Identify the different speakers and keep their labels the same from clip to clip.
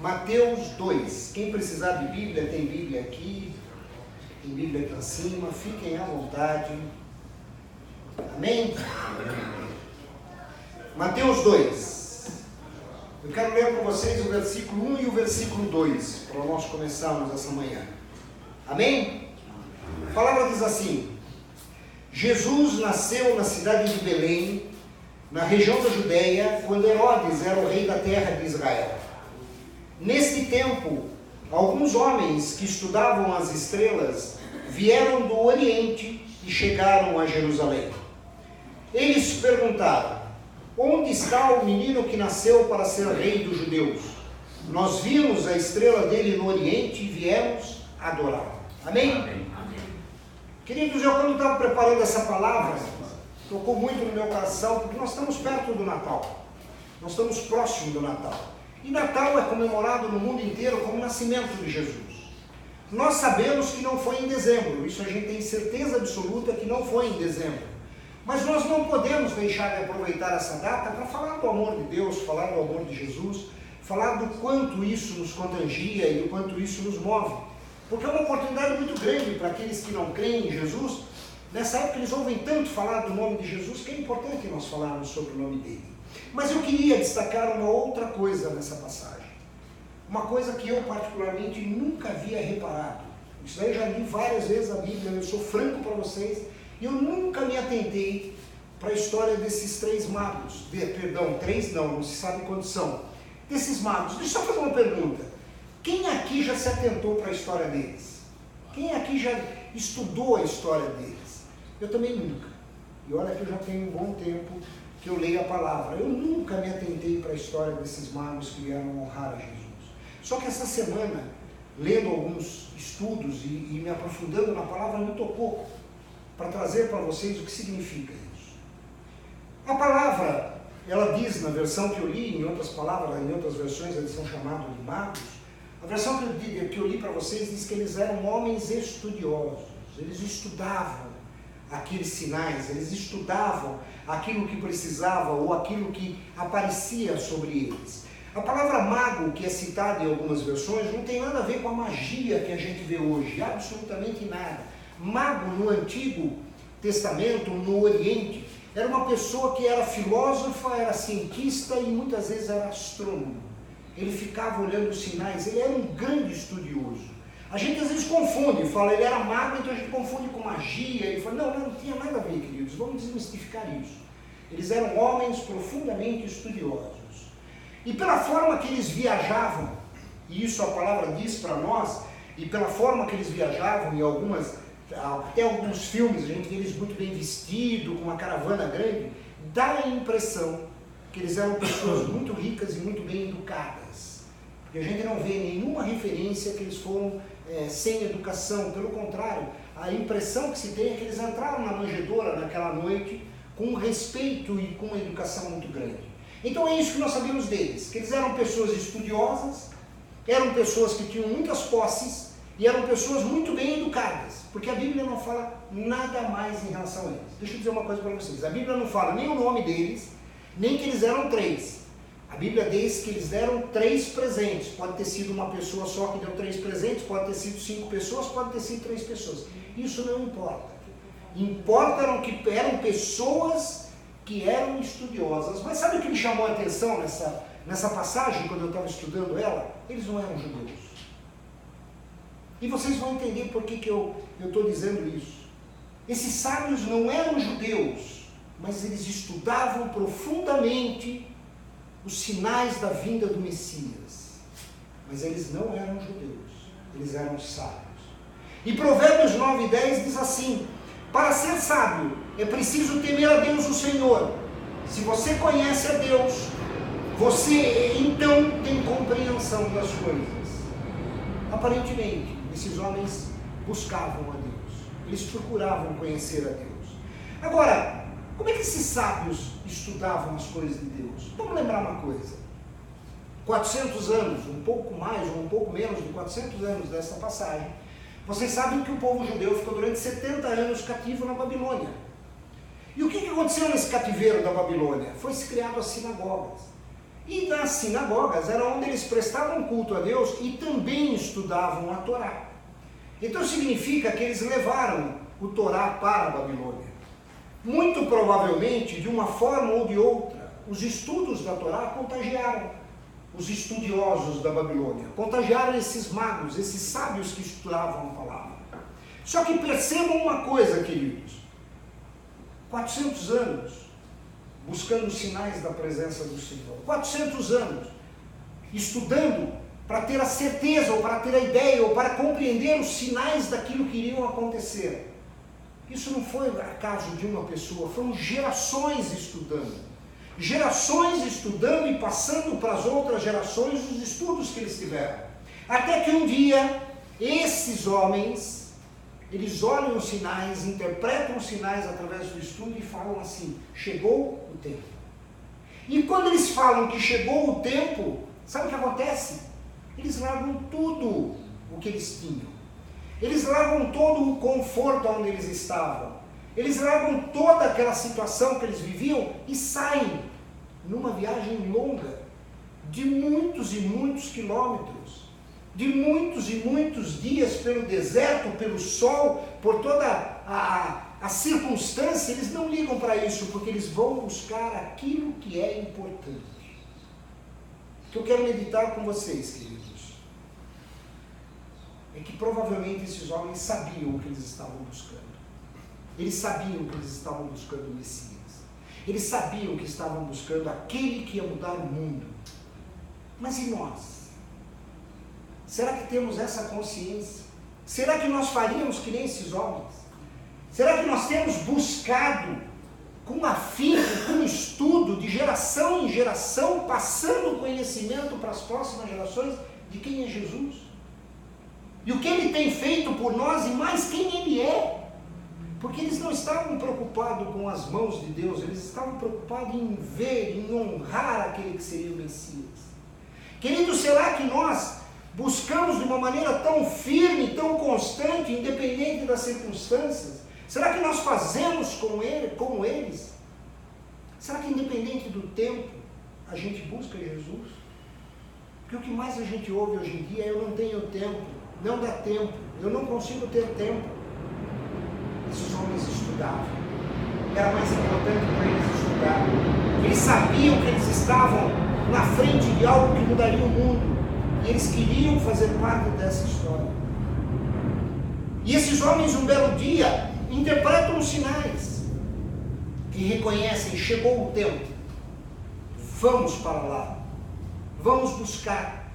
Speaker 1: Mateus 2. Quem precisar de Bíblia, tem Bíblia aqui. Tem Bíblia aqui em cima. Fiquem à vontade. Amém? Mateus 2. Eu quero ler com vocês o versículo 1 e o versículo 2, para nós começarmos essa manhã. Amém? A palavra diz assim: Jesus nasceu na cidade de Belém, na região da Judéia, quando Herodes era o rei da terra de Israel. Neste tempo, alguns homens que estudavam as estrelas vieram do Oriente e chegaram a Jerusalém. Eles perguntaram: onde está o menino que nasceu para ser rei dos judeus? Nós vimos a estrela dele no Oriente e viemos adorar. Amém?
Speaker 2: Amém.
Speaker 1: Queridos, eu quando estava preparando essa palavra, tocou muito no meu coração, porque nós estamos perto do Natal. Nós estamos próximos do Natal. E Natal é comemorado no mundo inteiro como o nascimento de Jesus. Nós sabemos que não foi em dezembro, isso a gente tem certeza absoluta que não foi em dezembro. Mas nós não podemos deixar de aproveitar essa data para falar do amor de Deus, falar do amor de Jesus, falar do quanto isso nos contagia e do quanto isso nos move. Porque é uma oportunidade muito grande para aqueles que não creem em Jesus. Nessa época eles ouvem tanto falar do nome de Jesus que é importante nós falarmos sobre o nome dele. Mas eu queria destacar uma outra coisa nessa passagem. Uma coisa que eu particularmente nunca havia reparado. Isso daí eu já li várias vezes a Bíblia, eu sou franco para vocês. E eu nunca me atentei para a história desses três magos. Três não se sabe quantos são. Desses magos. Deixa eu só fazer uma pergunta. Quem aqui já se atentou para a história deles? Quem aqui já estudou a história deles? Eu também nunca. E olha que eu já tenho um bom tempo que eu leio a palavra. Eu nunca me atentei para a história desses magos que vieram honrar a Jesus. Só que essa semana, lendo alguns estudos e me aprofundando na palavra, me tocou para trazer para vocês o que significa isso. A palavra, ela diz na versão que eu li, em outras palavras, em outras versões eles são chamados de magos. A versão que eu li para vocês diz que eles eram homens estudiosos. Eles estudavam aqueles sinais, eles estudavam aquilo que precisava ou aquilo que aparecia sobre eles. A palavra mago, que é citada em algumas versões, não tem nada a ver com a magia que a gente vê hoje, absolutamente nada. Mago no Antigo Testamento, no Oriente, era uma pessoa que era filósofa, era cientista e muitas vezes era astrônomo. Ele ficava olhando os sinais, ele era um grande estudioso. A gente às vezes confunde, fala ele era mago, então a gente confunde com magia. Ele fala, não tinha nada a ver, queridos, vamos desmistificar isso. Eles eram homens profundamente estudiosos. E pela forma que eles viajavam, e isso a palavra diz para nós, e pela forma que eles viajavam, até alguns filmes, a gente vê eles muito bem vestidos, com uma caravana grande, dá a impressão que eles eram pessoas muito ricas e muito bem educadas. Porque a gente não vê nenhuma referência que eles foram sem educação. Pelo contrário, a impressão que se tem é que eles entraram na manjedoura naquela noite com respeito e com uma educação muito grande. Então é isso que nós sabemos deles, que eles eram pessoas estudiosas, eram pessoas que tinham muitas posses, e eram pessoas muito bem educadas, porque a Bíblia não fala nada mais em relação a eles. Deixa eu dizer uma coisa para vocês, a Bíblia não fala nem o nome deles, nem que eles eram três. A Bíblia diz que eles deram 3 presentes, pode ter sido uma pessoa só que deu 3 presentes, pode ter sido 5 pessoas, pode ter sido 3 pessoas. Isso não importa. Importa que eram pessoas que eram estudiosas. Mas sabe o que me chamou a atenção nessa passagem, quando eu estava estudando ela? Eles não eram judeus. E vocês vão entender por que eu estou dizendo isso. Esses sábios não eram judeus, mas eles estudavam profundamente os sinais da vinda do Messias. Mas eles não eram judeus, eles eram sábios. E Provérbios 9:10 diz assim: para ser sábio é preciso temer a Deus o Senhor. Se você conhece a Deus, você então tem compreensão das coisas. Aparentemente, esses homens buscavam a Deus, eles procuravam conhecer a Deus. Agora, como é que esses sábios estudavam as coisas de Deus? Vamos lembrar uma coisa. 400 anos, um pouco mais ou um pouco menos de 400 anos dessa passagem, vocês sabem que o povo judeu ficou durante 70 anos cativo na Babilônia. E o que aconteceu nesse cativeiro da Babilônia? Foi-se criado as sinagogas. E nas as sinagogas eram onde eles prestavam culto a Deus e também estudavam a Torá. Então significa que eles levaram o Torá para a Babilônia. Muito provavelmente, de uma forma ou de outra, os estudos da Torá contagiaram os estudiosos da Babilônia, contagiaram esses magos, esses sábios que estudavam a palavra. Só que percebam uma coisa, queridos, 400 anos buscando sinais da presença do Senhor, 400 anos estudando para ter a certeza, ou para ter a ideia, ou para compreender os sinais daquilo que iriam acontecer. Isso não foi acaso de uma pessoa, foram gerações estudando e passando para as outras gerações os estudos que eles tiveram. Até que um dia, esses homens, eles olham os sinais, interpretam os sinais através do estudo e falam assim: chegou o tempo. E quando eles falam que chegou o tempo, sabe o que acontece? Eles largam tudo o que eles tinham. Eles largam todo o conforto onde eles estavam. Eles largam toda aquela situação que eles viviam e saem numa viagem longa, de muitos e muitos quilômetros, de muitos e muitos dias pelo deserto, pelo sol, por toda a circunstância. Eles não ligam para isso, porque eles vão buscar aquilo que é importante. O que eu quero meditar com vocês, queridos, é que provavelmente esses homens sabiam o que eles estavam buscando. Eles sabiam que eles estavam buscando o Messias. Eles sabiam que estavam buscando aquele que ia mudar o mundo. Mas e nós? Será que temos essa consciência? Será que nós faríamos que nem esses homens? Será que nós temos buscado com afinco, com estudo, de geração em geração, passando o conhecimento para as próximas gerações de quem é Jesus? E o que Ele tem feito por nós e mais quem Ele é? Porque eles não estavam preocupados com as mãos de Deus, eles estavam preocupados em ver, em honrar aquele que seria o Messias. Queridos, será que nós buscamos de uma maneira tão firme, tão constante, independente das circunstâncias? Será que nós fazemos como eles? Será que independente do tempo, a gente busca Jesus? Porque o que mais a gente ouve hoje em dia é: eu não tenho tempo, não dá tempo, eu não consigo ter tempo. Esses homens estudavam. Era mais importante para eles estudar. Eles sabiam que eles estavam na frente de algo que mudaria o mundo. E eles queriam fazer parte dessa história. E esses homens, um belo dia, interpretam os sinais e reconhecem: chegou o tempo. Vamos para lá. Vamos buscar.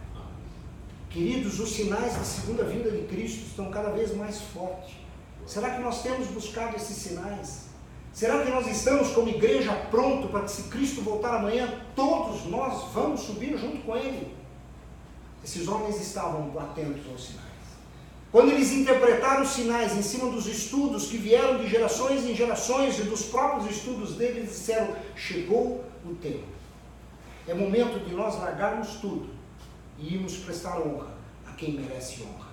Speaker 1: Queridos, os sinais da segunda vinda de Cristo estão cada vez mais fortes. Será que nós temos buscado esses sinais? Será que nós estamos como igreja pronto para que, se Cristo voltar amanhã, todos nós vamos subir junto com Ele? Esses homens estavam atentos aos sinais. Quando eles interpretaram os sinais em cima dos estudos que vieram de gerações em gerações e dos próprios estudos deles, eles disseram: chegou o tempo. É momento de nós largarmos tudo e irmos prestar honra a quem merece honra.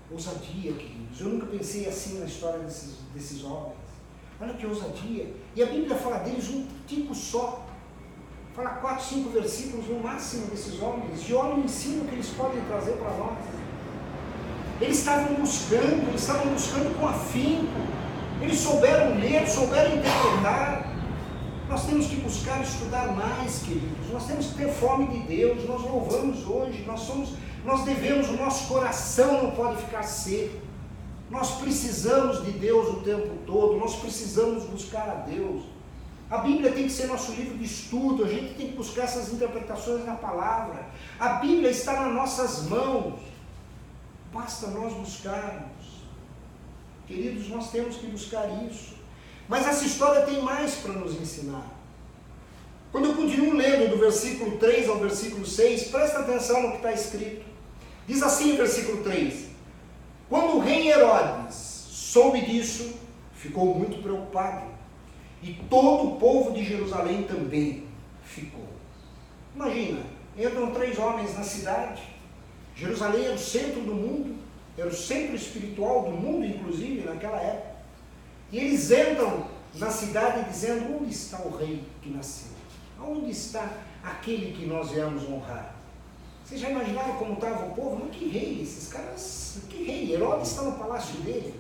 Speaker 1: Ousadia, queridos. Eu nunca pensei assim na história desses homens. Olha que ousadia. E a Bíblia fala deles um tipo só. Fala 4, 5 versículos no máximo desses homens. E olha o ensino que eles podem trazer para nós. Eles estavam buscando com afinco. Eles souberam ler, souberam interpretar. Nós temos que buscar estudar mais, queridos. Nós temos que ter fome de Deus. Nós louvamos hoje. Nós devemos, o nosso coração não pode ficar seco. Nós precisamos de Deus o tempo todo. Nós precisamos buscar a Deus. A Bíblia tem que ser nosso livro de estudo. A gente tem que buscar essas interpretações na palavra. A Bíblia está nas nossas mãos. Basta nós buscarmos. Queridos, nós temos que buscar isso. Mas essa história tem mais para nos ensinar. Quando eu continuo lendo do versículo 3 ao versículo 6, presta atenção no que está escrito. Diz assim o versículo 3: quando o rei Herodes soube disso, ficou muito preocupado, e todo o povo de Jerusalém também ficou. Imagina, entram 3 homens na cidade. Jerusalém era o centro do mundo, era o centro espiritual do mundo, inclusive, naquela época. E eles entram na cidade dizendo: onde está o rei que nasceu? Onde está aquele que nós viemos honrar. Vocês já imaginaram como estava o povo? Mas que rei, esses caras, que rei? Herodes está no palácio dele.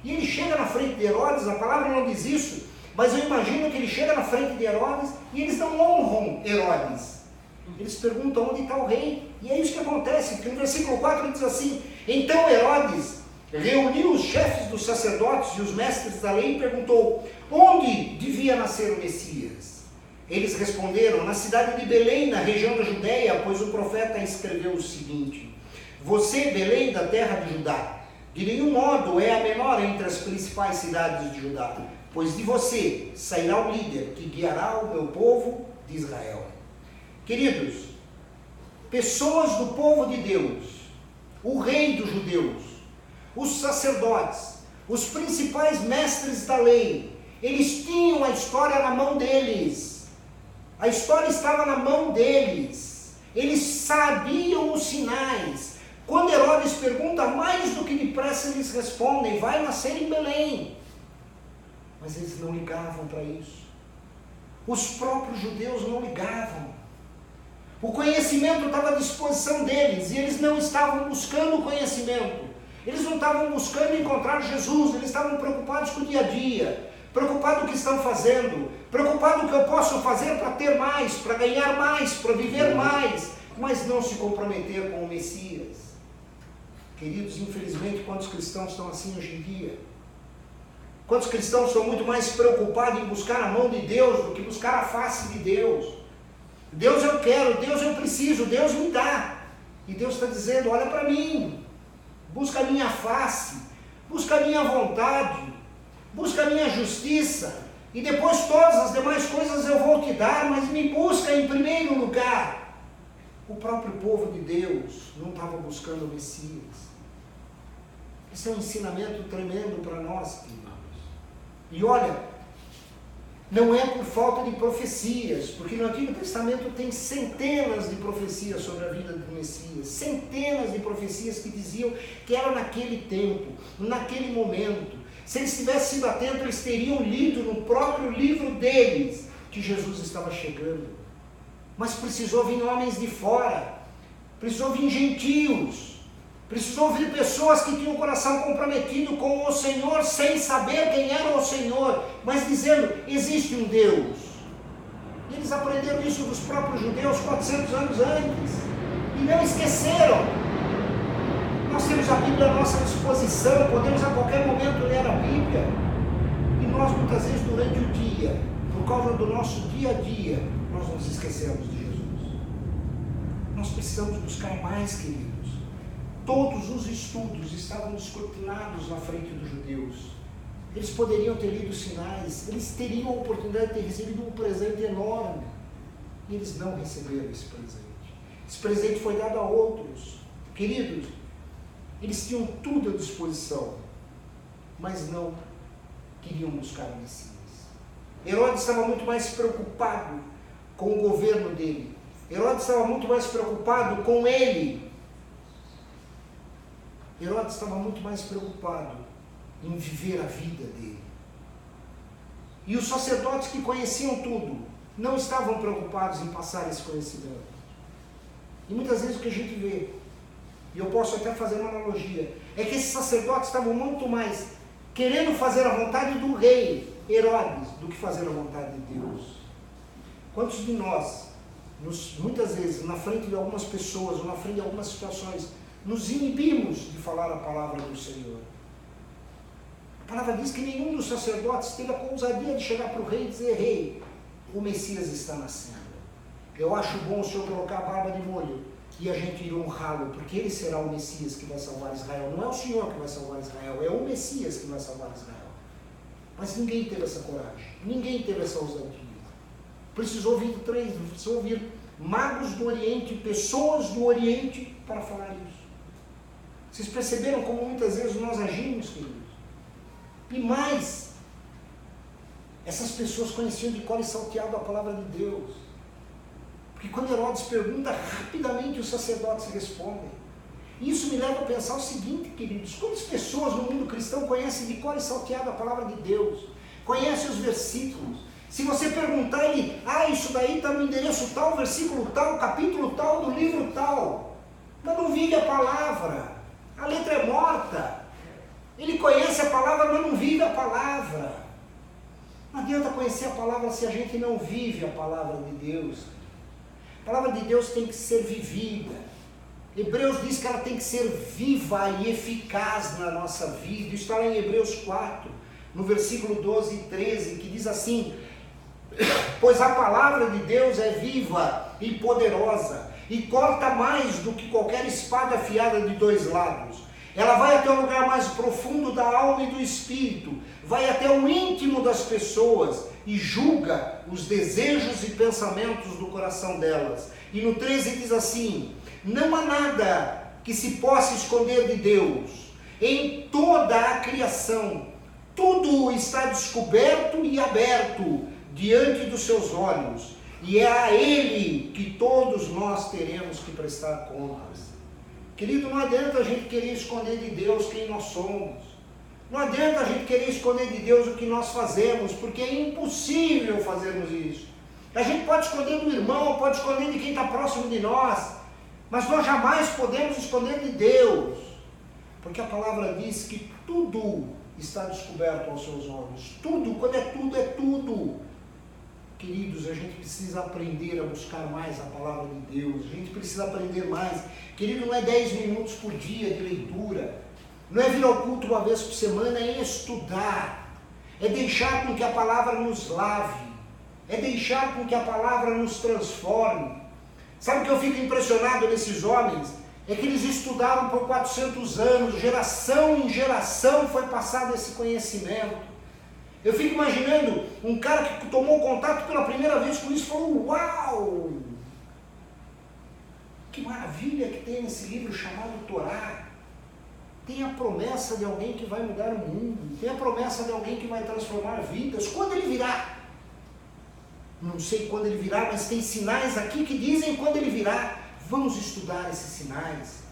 Speaker 1: E ele chega na frente de Herodes, a palavra não diz isso, mas eu imagino que ele chega na frente de Herodes e eles não honram Herodes. Eles perguntam onde está o rei. E é isso que acontece, porque no versículo 4 ele diz assim: então Herodes reuniu os chefes dos sacerdotes e os mestres da lei e perguntou: onde devia nascer o Messias? Eles responderam: na cidade de Belém, na região da Judéia, pois o profeta escreveu o seguinte: você, Belém, da terra de Judá, de nenhum modo é a menor entre as principais cidades de Judá, pois de você sairá o líder que guiará o meu povo de Israel. Queridos, pessoas do povo de Deus, o rei dos judeus, os sacerdotes, os principais mestres da lei, eles tinham a história na mão deles. A história estava na mão deles. Eles sabiam os sinais. Quando Herodes pergunta, mais do que depressa eles respondem: vai nascer em Belém. Mas eles não ligavam para isso. Os próprios judeus não ligavam. O conhecimento estava à disposição deles e eles não estavam buscando o conhecimento. Eles não estavam buscando encontrar Jesus, eles estavam preocupados com o dia a dia, preocupados com o que estão fazendo, preocupados com o que eu posso fazer para ter mais, para ganhar mais, para viver mais, mas não se comprometer com o Messias. Queridos, infelizmente, quantos cristãos estão assim hoje em dia? Quantos cristãos estão muito mais preocupados em buscar a mão de Deus do que buscar a face de Deus? Deus eu quero, Deus eu preciso, Deus me dá. E Deus está dizendo: olha para mim, busca a minha face, busca a minha vontade, busca a minha justiça, e depois todas as demais coisas eu vou te dar, mas me busca em primeiro lugar. O próprio povo de Deus não estava buscando o Messias. Esse é um ensinamento tremendo para nós, queridos. E olha, não é por falta de profecias, porque no Antigo Testamento tem centenas de profecias sobre a vida do Messias, centenas de profecias que diziam que era naquele tempo, naquele momento. Se eles tivessem sido atentos, eles teriam lido no próprio livro deles que Jesus estava chegando. Mas precisou vir homens de fora, precisou vir gentios, precisou vir pessoas que tinham o coração comprometido com o Senhor, sem saber quem era o Senhor, mas dizendo: existe um Deus. E eles aprenderam isso dos próprios judeus 400 anos antes, e não esqueceram. Nós temos a Bíblia à nossa disposição, podemos a qualquer momento ler a Bíblia, e nós muitas vezes durante o dia, por causa do nosso dia a dia, nós nos esquecemos de Jesus. Nós precisamos buscar mais, queridos. Todos os estudos estavam escrutinados na frente dos judeus. Eles poderiam ter lido sinais, eles teriam a oportunidade de ter recebido um presente enorme. E eles não receberam esse presente. Esse presente foi dado a outros. Queridos, eles tinham tudo à disposição, mas não queriam buscar o Messias. Herodes estava muito mais preocupado com o governo dele. Herodes estava muito mais preocupado com ele. Herodes estava muito mais preocupado em viver a vida dele. E os sacerdotes que conheciam tudo não estavam preocupados em passar esse conhecimento. E muitas vezes o que a gente vê, e eu posso até fazer uma analogia, é que esses sacerdotes estavam muito mais querendo fazer a vontade do rei Herodes do que fazer a vontade de Deus. Quantos de nós, muitas vezes, na frente de algumas pessoas ou na frente de algumas situações, nos inibimos de falar a palavra do Senhor? A palavra diz que nenhum dos sacerdotes teve a ousadia de chegar para o rei e dizer: rei, o Messias está nascendo. Eu acho bom o Senhor colocar a barba de molho e a gente ir honrá-lo, porque ele será o Messias que vai salvar Israel. Não é o Senhor que vai salvar Israel, é o Messias que vai salvar Israel. Mas ninguém teve essa coragem, ninguém teve essa ousadia. Precisou vir magos do Oriente, pessoas do Oriente para falar isso. Vocês perceberam como muitas vezes nós agimos, queridos? E mais, essas pessoas conheciam de cor e salteado a palavra de Deus. Porque quando Herodes pergunta, rapidamente os sacerdotes respondem. E isso me leva a pensar o seguinte, queridos: quantas pessoas no mundo cristão conhecem de cor e salteado a palavra de Deus? Conhecem os versículos, Se você perguntar ele, isso daí está no endereço tal, versículo tal, capítulo tal, do livro tal. Mas não vive a palavra. A letra é morta. Ele conhece a palavra, mas não vive a palavra. Não adianta conhecer a palavra se a gente não vive a palavra de Deus. A palavra de Deus tem que ser vivida. Hebreus diz que ela tem que ser viva e eficaz na nossa vida. Isso está lá em Hebreus 4, no versículo 12 e 13, que diz assim: pois a palavra de Deus é viva e poderosa, e corta mais do que qualquer espada afiada de 2 lados. Ela vai até o lugar mais profundo da alma e do espírito, vai até o íntimo das pessoas e julga os desejos e pensamentos do coração delas. E no 13 diz assim: não há nada que se possa esconder de Deus. Em toda a criação, tudo está descoberto e aberto diante dos seus olhos, e é a Ele que todos nós teremos que prestar contas. Querido, não adianta a gente querer esconder de Deus quem nós somos. Não adianta a gente querer esconder de Deus o que nós fazemos, porque é impossível fazermos isso. A gente pode esconder do irmão, pode esconder de quem está próximo de nós, mas nós jamais podemos esconder de Deus, porque a palavra diz que tudo está descoberto aos seus olhos. Tudo, quando é tudo, é tudo. Queridos, a gente precisa aprender a buscar mais a palavra de Deus. A gente precisa aprender mais. Querido, não é 10 minutos por dia de leitura. Não é vir ao culto uma vez por semana, é estudar. É deixar com que a palavra nos lave. É deixar com que a palavra nos transforme. Sabe o que eu fico impressionado nesses homens? É que eles estudaram por 400 anos, geração em geração foi passado esse conhecimento. Eu fico imaginando um cara que tomou contato pela primeira vez com isso e falou: uau! Que maravilha que tem nesse livro chamado Torá. Tem a promessa de alguém que vai mudar o mundo, tem a promessa de alguém que vai transformar vidas. Quando ele virá? Não sei quando ele virá, mas tem sinais aqui que dizem quando ele virá. Vamos estudar esses sinais,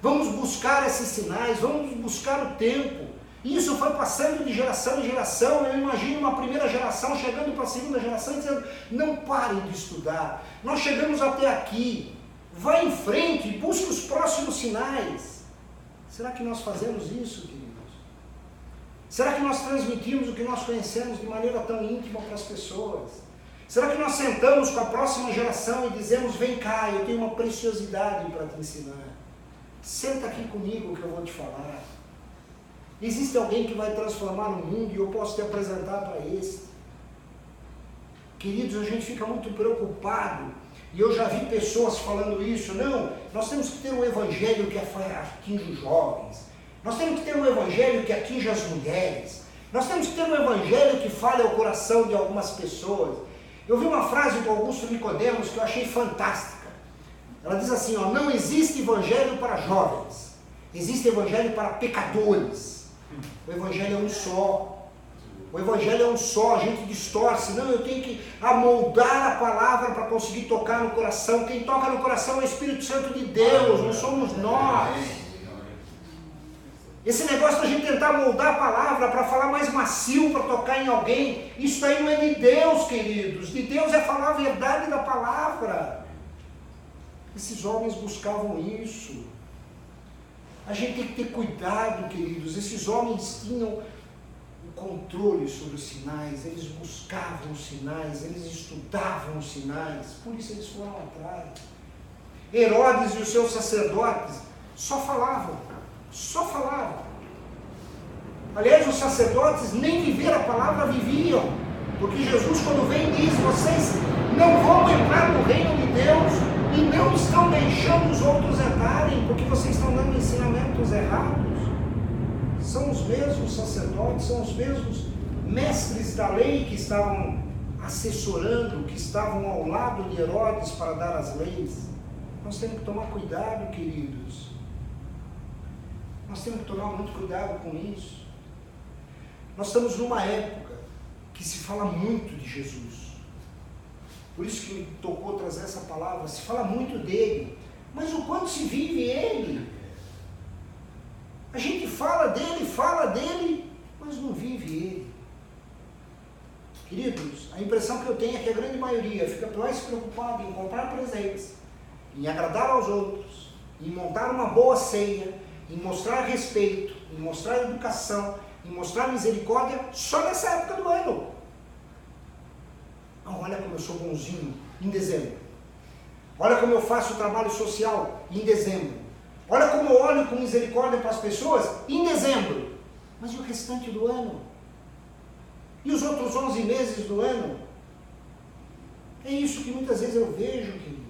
Speaker 1: vamos buscar esses sinais, vamos buscar o tempo. Isso foi passando de geração em geração. Eu imagino uma primeira geração chegando para a segunda geração e dizendo: não parem de estudar, nós chegamos até aqui, vai em frente e busque os próximos sinais. Será que nós fazemos isso, queridos? Será que nós transmitimos o que nós conhecemos de maneira tão íntima para as pessoas? Será que nós sentamos com a próxima geração e dizemos: vem cá, eu tenho uma preciosidade para te ensinar, senta aqui comigo que eu vou te falar. Existe alguém que vai transformar o mundo e eu posso te apresentar para esse. Queridos, a gente fica muito preocupado, e eu já vi pessoas falando isso: não, nós temos que ter um evangelho que atinja os jovens, nós temos que ter um evangelho que atinja as mulheres, nós temos que ter um evangelho que fale ao coração de algumas pessoas. Eu vi uma frase do Augusto Nicodemos que eu achei fantástica. Ela diz assim: não existe evangelho para jovens, existe evangelho para pecadores. O evangelho é um só. O evangelho é um só, a gente distorce. Não, eu tenho que amoldar a palavra para conseguir tocar no coração. Quem toca no coração é o Espírito Santo de Deus, não somos nós. Esse negócio da gente tentar moldar a palavra para falar mais macio, para tocar em alguém, isso aí não é de Deus, queridos. De Deus é falar a verdade da palavra. Esses homens buscavam isso. A gente tem que ter cuidado, queridos. Esses homens tinham o controle sobre os sinais, eles buscavam os sinais, eles estudavam os sinais, por isso eles foram atrás. Herodes e os seus sacerdotes só falavam. Aliás, os sacerdotes nem viver a palavra viviam, porque Jesus, quando vem, diz: vocês não vão entrar no reino de Deus e não estão deixando os outros entrarem, porque vocês estão dando ensinamentos errados. São os mesmos sacerdotes, são os mesmos mestres da lei que estavam assessorando, que estavam ao lado de Herodes para dar as leis. Nós temos que tomar cuidado, queridos. Nós temos que tomar muito cuidado com isso. Nós estamos numa época que se fala muito de Jesus. Por isso que me tocou trazer essa palavra. Se fala muito dele, mas o quanto se vive ele? A gente fala dele, mas não vive ele. Queridos, a impressão que eu tenho é que a grande maioria fica mais preocupada em comprar presentes, em agradar aos outros, em montar uma boa ceia, em mostrar respeito, em mostrar educação, em mostrar misericórdia só nessa época do ano. Não, olha como eu sou bonzinho em dezembro. Olha como eu faço o trabalho social em dezembro. Olha como eu olho com misericórdia para as pessoas em dezembro. Mas e o restante do ano? E os outros 11 meses do ano? É isso que muitas vezes eu vejo, queridos.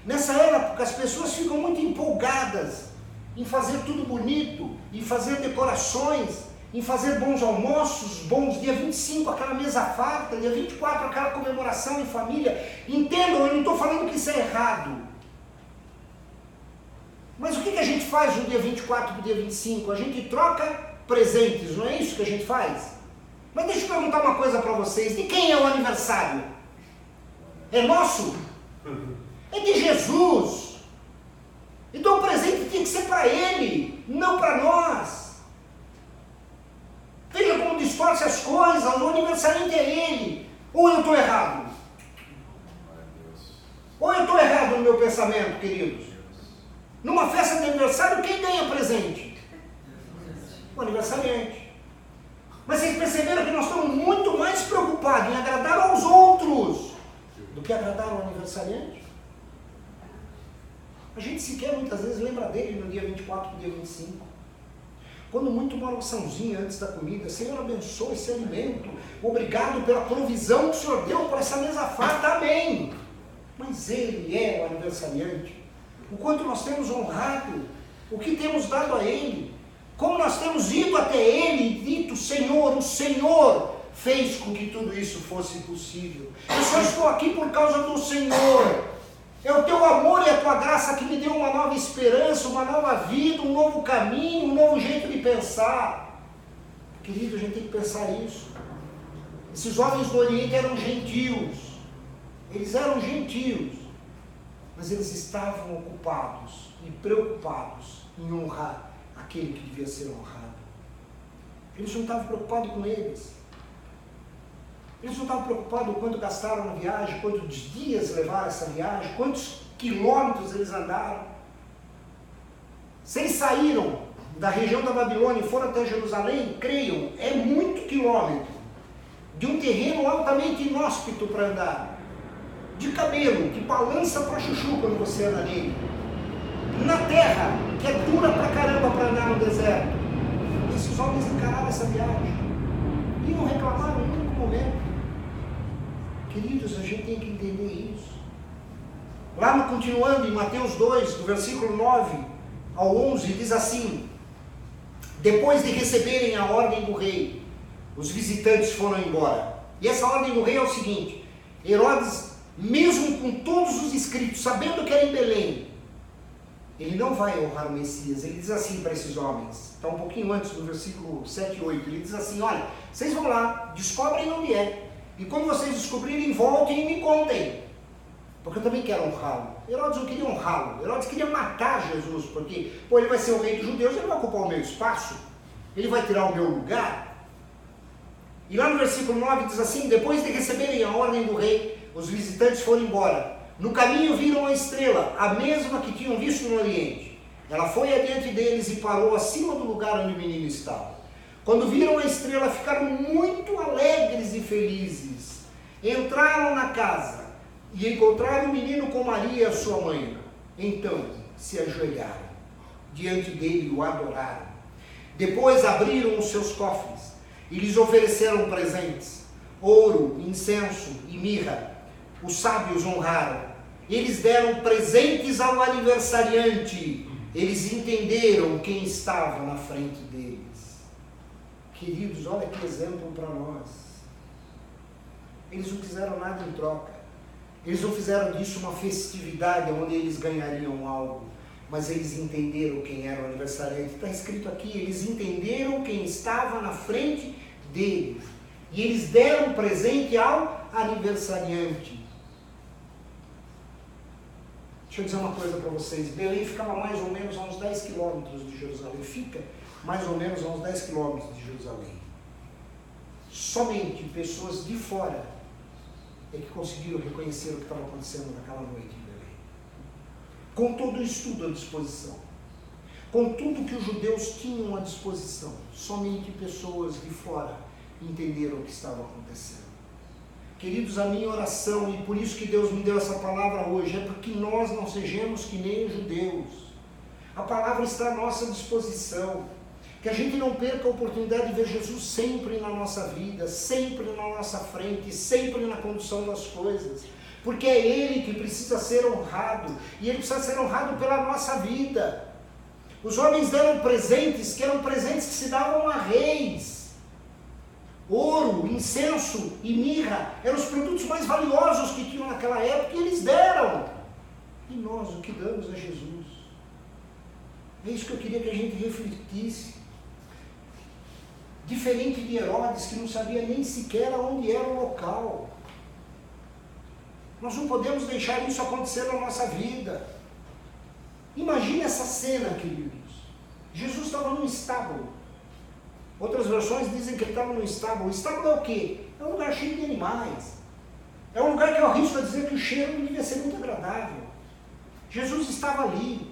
Speaker 1: Nessa época as pessoas ficam muito empolgadas em fazer tudo bonito, em fazer decorações, em fazer bons almoços, bons dia 25 aquela mesa farta, dia 24 aquela comemoração em família. Entendam, eu não estou falando que isso é errado. Mas o que a gente faz do dia 24 para o dia 25? A gente troca presentes, não é isso que a gente faz? Mas deixa eu perguntar uma coisa para vocês, de quem é o aniversário? É nosso? É de Jesus. Então o presente tinha que ser para Ele, não para nós. Veja como distorce as coisas, o aniversariante é Ele. Ou eu estou errado? Ou eu estou errado no meu pensamento, queridos? Numa festa de aniversário, quem ganha presente? O aniversariante. Mas vocês perceberam que nós estamos muito mais preocupados em agradar aos outros do que agradar ao aniversariante? A gente sequer muitas vezes lembra dele no dia 24 e no dia 25. Quando muito uma oraçãozinha antes da comida, Senhor, abençoe esse alimento, obrigado pela provisão que o Senhor deu para essa mesa farta, amém. Mas Ele é o aniversariante. O quanto nós temos honrado, o que temos dado a Ele, como nós temos ido até Ele e dito, Senhor, o Senhor fez com que tudo isso fosse possível. Eu só estou aqui por causa do Senhor. É o teu amor e a tua graça que me deu uma nova esperança, uma nova vida, um novo caminho, um novo jeito de pensar. Querido, a gente tem que pensar isso. Esses homens do Oriente eram gentios. Eles eram gentios. Mas eles estavam ocupados e preocupados em honrar aquele que devia ser honrado. Eles não estavam preocupados com eles. Eles não estavam preocupados quanto gastaram na viagem, quantos dias levaram essa viagem, quantos quilômetros eles andaram. Se eles saíram da região da Babilônia e foram até Jerusalém, creiam, é muito quilômetro, de um terreno altamente inóspito para andar, de camelo, que balança para chuchu quando você anda nele, na terra, que é dura pra caramba para andar no deserto. Esses homens encararam essa viagem e não reclamaram em nenhum momento. Queridos, a gente tem que entender isso. Lá no continuando, em Mateus 2, do versículo 9 ao 11, diz assim: depois de receberem a ordem do rei, os visitantes foram embora. E essa ordem do rei é o seguinte: Herodes, mesmo com todos os escritos, sabendo que era em Belém, ele não vai honrar o Messias. Ele diz assim para esses homens, está um pouquinho antes do versículo 7 e 8, ele diz assim: olha, vocês vão lá, descobrem onde é, e quando vocês descobrirem, voltem e me contem, porque eu também quero honrá-lo. Herodes não queria honrá-lo, Herodes queria matar Jesus, porque, ele vai ser o rei dos judeus, ele vai ocupar o meu espaço, ele vai tirar o meu lugar. E lá no versículo 9 diz assim: depois de receberem a ordem do rei, os visitantes foram embora. No caminho viram a estrela, a mesma que tinham visto no Oriente. Ela foi adiante deles e parou acima do lugar onde o menino estava. Quando viram a estrela, ficaram muito alegres e felizes. Entraram na casa e encontraram o menino com Maria, sua mãe. Então se ajoelharam diante dele e o adoraram. Depois abriram os seus cofres e lhes ofereceram presentes: ouro, incenso e mirra. Os sábios honraram. Eles deram presentes ao aniversariante. Eles entenderam quem estava na frente deles. Queridos, olha que exemplo para nós. Eles não fizeram nada em troca. Eles não fizeram disso uma festividade onde eles ganhariam algo. Mas eles entenderam quem era o aniversariante. Está escrito aqui, eles entenderam quem estava na frente deles. E eles deram presente ao aniversariante. Deixa eu dizer uma coisa para vocês. Belém ficava mais ou menos a uns 10 quilômetros de Jerusalém. Fica mais ou menos a uns 10 quilômetros de Jerusalém. Somente pessoas de fora é que conseguiram reconhecer o que estava acontecendo naquela noite em Belém. Com todo o estudo à disposição, com tudo que os judeus tinham à disposição, somente pessoas de fora entenderam o que estava acontecendo. Queridos, a minha oração, e por isso que Deus me deu essa palavra hoje, é porque nós não sejamos que nem os judeus. A palavra está à nossa disposição. Que a gente não perca a oportunidade de ver Jesus sempre na nossa vida, sempre na nossa frente, sempre na condução das coisas. Porque é Ele que precisa ser honrado, e Ele precisa ser honrado pela nossa vida. Os homens deram presentes, que eram presentes que se davam a reis. Ouro, incenso e mirra eram os produtos mais valiosos que tinham naquela época, e eles deram. E nós, o que damos a Jesus? É isso que eu queria que a gente refletisse. Diferente de Herodes, que não sabia nem sequer onde era o local. Nós não podemos deixar isso acontecer na nossa vida. Imagine essa cena, queridos. Jesus estava num estábulo. Outras versões dizem que ele estava num estábulo. O estábulo é o quê? É um lugar cheio de animais. É um lugar que eu arrisco a dizer que o cheiro não devia ser muito agradável. Jesus estava ali,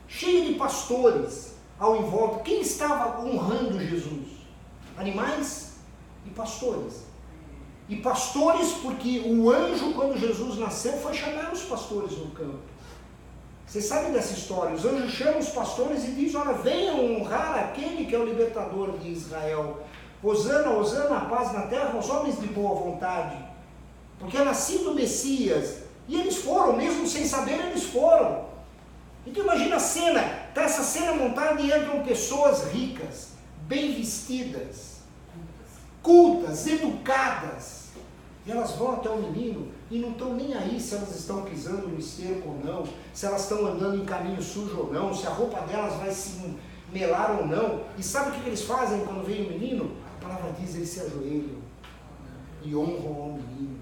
Speaker 1: cheio de pastores ao em volta. Quem estava honrando Jesus? Animais e pastores. E pastores porque o anjo, quando Jesus nasceu, foi chamar os pastores no campo. Vocês sabem dessa história? Os anjos chamam os pastores e dizem: olha, venham honrar aquele que é o libertador de Israel. Hosana, Hosana, a paz na terra aos homens de boa vontade. Porque é nascido o Messias. E eles foram, mesmo sem saber, eles foram. Então imagina a cena. Está essa cena montada e entram pessoas ricas, bem vestidas, cultas, educadas, e elas vão até o menino e não estão nem aí se elas estão pisando no esterco ou não, se elas estão andando em caminho sujo ou não, se a roupa delas vai se melar ou não. E sabe o que eles fazem quando vem o menino? A palavra diz: eles se ajoelham e honram ao menino.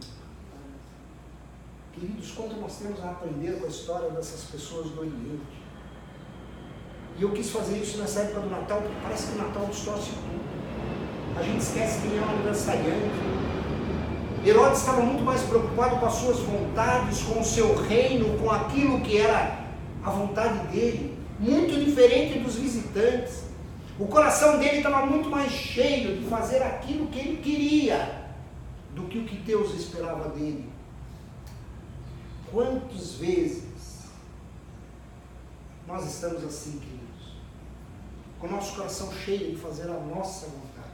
Speaker 1: Queridos, quanto nós temos a aprender com a história dessas pessoas do Oriente. E eu quis fazer isso nessa época do Natal, porque parece que o Natal distorce tudo. A gente esquece quem é o aniversariante. Herodes estava muito mais preocupado com as suas vontades, com o seu reino, com aquilo que era a vontade dele, muito diferente dos visitantes. O coração dele estava muito mais cheio de fazer aquilo que ele queria, do que o que Deus esperava dele. Quantas vezes nós estamos assim, queridos? Com o nosso coração cheio de fazer a nossa vontade.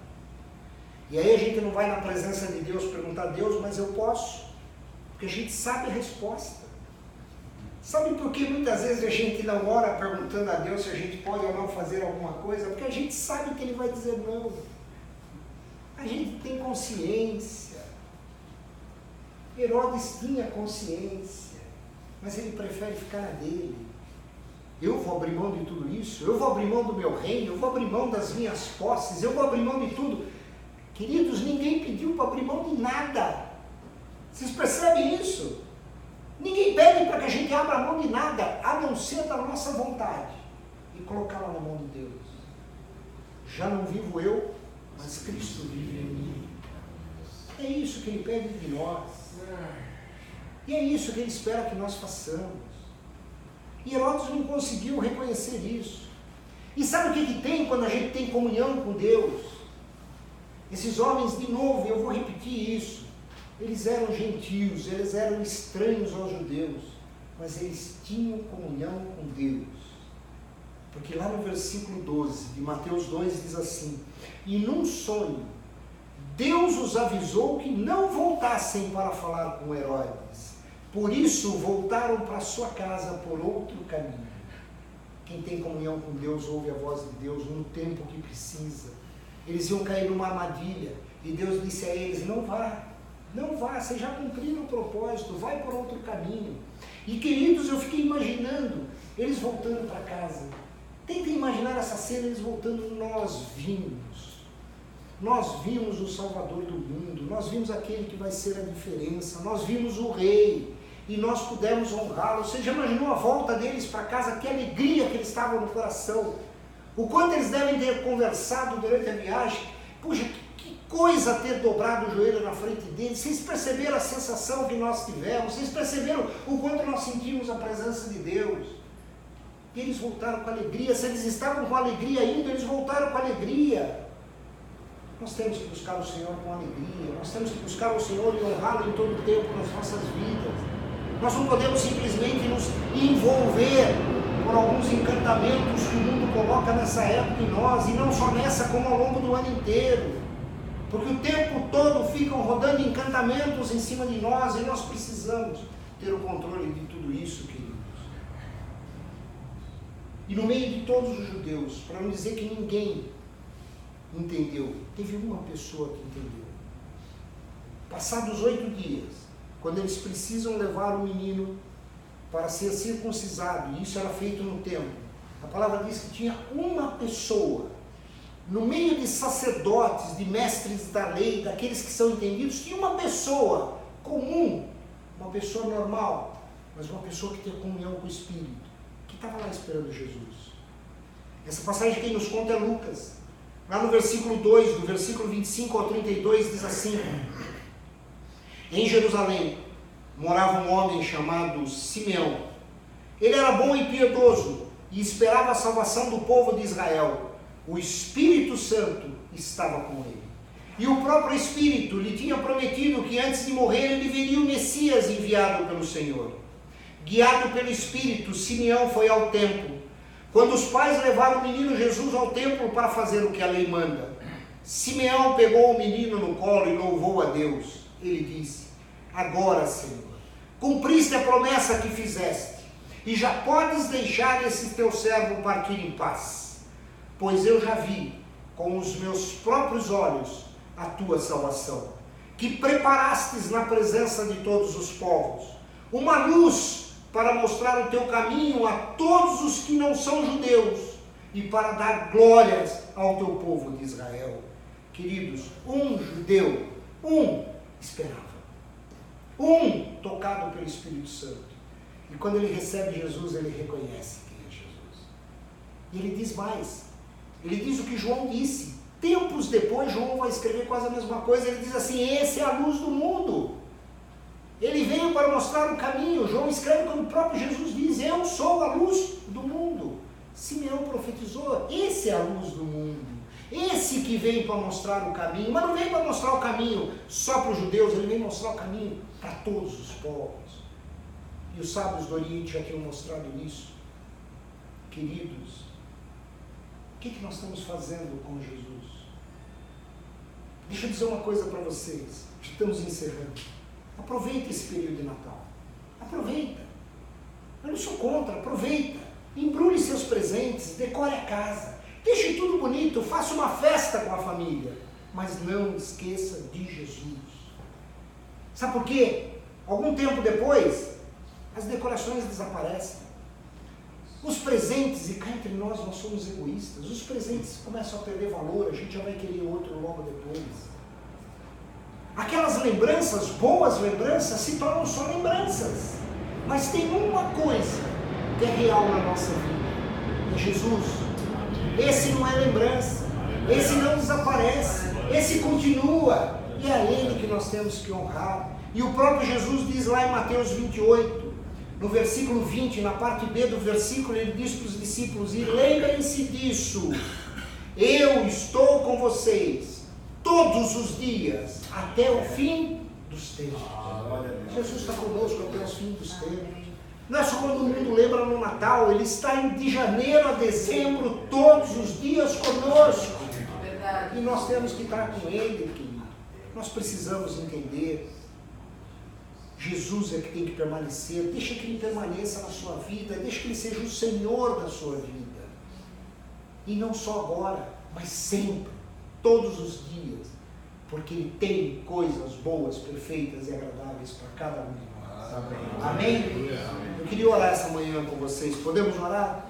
Speaker 1: E aí a gente não vai na presença de Deus perguntar: Deus, mas eu posso? Porque a gente sabe a resposta. Sabe por que muitas vezes a gente não ora perguntando a Deus se a gente pode ou não fazer alguma coisa? Porque a gente sabe que Ele vai dizer não. A gente tem consciência. Herodes tinha consciência, mas ele prefere ficar na dele. Eu vou abrir mão de tudo isso, eu vou abrir mão do meu reino, eu vou abrir mão das minhas posses, eu vou abrir mão de tudo. Queridos, ninguém pediu para abrir mão de nada. Vocês percebem isso? Ninguém pede para que a gente abra mão de nada, a não ser da nossa vontade, e colocá-la na mão de Deus. Já não vivo eu, mas Cristo vive em mim. É isso que Ele pede de nós. E é isso que Ele espera que nós façamos. E Herodes não conseguiu reconhecer isso. E sabe o que tem quando a gente tem comunhão com Deus? Esses homens, de novo, eu vou repetir isso, eles eram gentios, eles eram estranhos aos judeus, mas eles tinham comunhão com Deus. Porque lá no versículo 12 de Mateus 2 diz assim: e num sonho, Deus os avisou que não voltassem para falar com Herodes. Por isso voltaram para sua casa por outro caminho. Quem tem comunhão com Deus ouve a voz de Deus no tempo que precisa. Eles iam cair numa armadilha e Deus disse a eles: não vá, vocês já cumpriram o propósito, vai por outro caminho. E queridos, eu fiquei imaginando eles voltando para casa. Tentem imaginar essa cena, eles voltando. Nós vimos o Salvador do mundo, nós vimos aquele que vai ser a diferença, nós vimos o Rei, e nós pudemos honrá-lo. Você já imaginou a volta deles para casa, que alegria que eles estavam no coração, o quanto eles devem ter conversado durante a viagem. Puxa, que coisa ter dobrado o joelho na frente deles. Vocês perceberam a sensação que nós tivemos? Vocês perceberam o quanto nós sentimos a presença de Deus? E eles voltaram com alegria. Se eles estavam com alegria indo, eles voltaram com alegria. Nós temos que buscar o Senhor com alegria. Nós temos que buscar o Senhor e honrá-lo em todo o tempo nas nossas vidas. Nós não podemos simplesmente nos envolver por alguns encantamentos que o mundo coloca nessa época em nós, e não só nessa, como ao longo do ano inteiro. Porque o tempo todo ficam rodando encantamentos em cima de nós, e nós precisamos ter o controle de tudo isso, queridos. E no meio de todos os judeus, para não dizer que ninguém entendeu, teve uma pessoa que entendeu. Passados 8 dias, quando eles precisam levar o menino para ser circuncisado, e isso era feito no templo, a palavra diz que tinha uma pessoa, no meio de sacerdotes, de mestres da lei, daqueles que são entendidos, tinha uma pessoa comum, uma pessoa normal, mas uma pessoa que tinha comunhão com o Espírito, que estava lá esperando Jesus. Essa passagem quem nos conta é Lucas. Lá no versículo 2, do versículo 25 ao 32, diz assim: em Jerusalém morava um homem chamado Simeão. Ele era bom e piedoso e esperava a salvação do povo de Israel. O Espírito Santo estava com ele. E o próprio Espírito lhe tinha prometido que antes de morrer ele veria o Messias enviado pelo Senhor. Guiado pelo Espírito, Simeão foi ao templo. Quando os pais levaram o menino Jesus ao templo para fazer o que a lei manda, Simeão pegou o menino no colo e louvou a Deus. Ele disse: agora, Senhor, cumpriste a promessa que fizeste, e já podes deixar esse teu servo partir em paz, pois eu já vi com os meus próprios olhos a tua salvação, que preparastes na presença de todos os povos, uma luz para mostrar o teu caminho a todos os que não são judeus, e para dar glórias ao teu povo de Israel. Queridos, um judeu, esperava, tocado pelo Espírito Santo, e quando ele recebe Jesus, ele reconhece quem é Jesus. E ele diz mais, ele diz o que João disse. Tempos depois, João vai escrever quase a mesma coisa. Ele diz assim: esse é a luz do mundo. Ele veio para mostrar o caminho. João escreve quando o próprio Jesus diz: eu sou a luz do mundo. Simeão profetizou: esse é a luz do mundo. Esse que veio para mostrar o caminho. Mas não veio para mostrar o caminho só para os judeus, ele veio mostrar o caminho para todos os povos. E os sábios do Oriente já tinham mostrado isso. Queridos, o que nós estamos fazendo com Jesus? Deixa eu dizer uma coisa para vocês. Estamos encerrando. Aproveita esse período de Natal. Aproveita. Eu não sou contra, aproveita. Embrulhe seus presentes, decore a casa. Deixe tudo bonito, faça uma festa com a família. Mas não esqueça de Jesus. Sabe por quê? Algum tempo depois, as decorações desaparecem. Os presentes, e cá entre nós somos egoístas, os presentes começam a perder valor, a gente já vai querer outro logo depois. Aquelas lembranças, boas lembranças, se tornam só lembranças. Mas tem uma coisa que é real na nossa vida: é Jesus. Esse não é lembrança, esse não desaparece, esse continua, e é a Ele que nós temos que honrar. E o próprio Jesus diz lá em Mateus 28, no versículo 20, na parte B do versículo, ele diz para os discípulos: e lembrem-se disso, eu estou com vocês todos os dias, até o fim dos tempos. Jesus está conosco até o fim dos tempos. Não é só quando o mundo lembra no Natal, Ele está de janeiro a dezembro, todos os dias conosco. E nós temos que estar com Ele, querido. Nós precisamos entender. Jesus é que tem que permanecer. Deixa que Ele permaneça na sua vida, deixa que Ele seja o Senhor da sua vida. E não só agora, mas sempre, todos os dias, porque Ele tem coisas boas, perfeitas e agradáveis para cada um de nós. Amém? Amém? Eu queria orar essa manhã com vocês. Podemos orar?